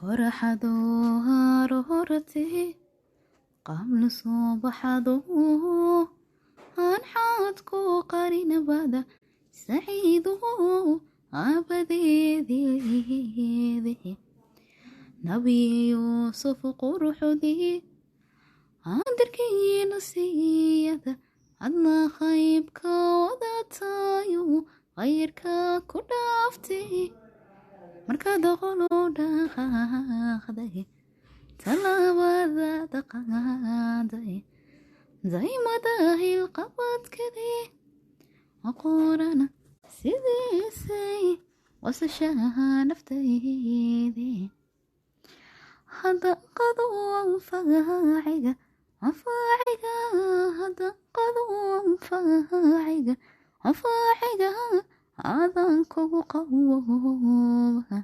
qorraxdu haroortay qabla soo baxdo aan xaadku qarinabada saciidu aabadeedii nabi yuusuf quruxdii aandirkiina siiyada adna qaybka wadatayo qayrka ku dhaaftay markaad qolo dhaqaaqday talaabada dhaqaaday daymada hilqabadkadii aqoorana sidiisay wasashaha naftaydii hadda qado anfaaciga hadda qado anfaaciga aadan kugu qawooba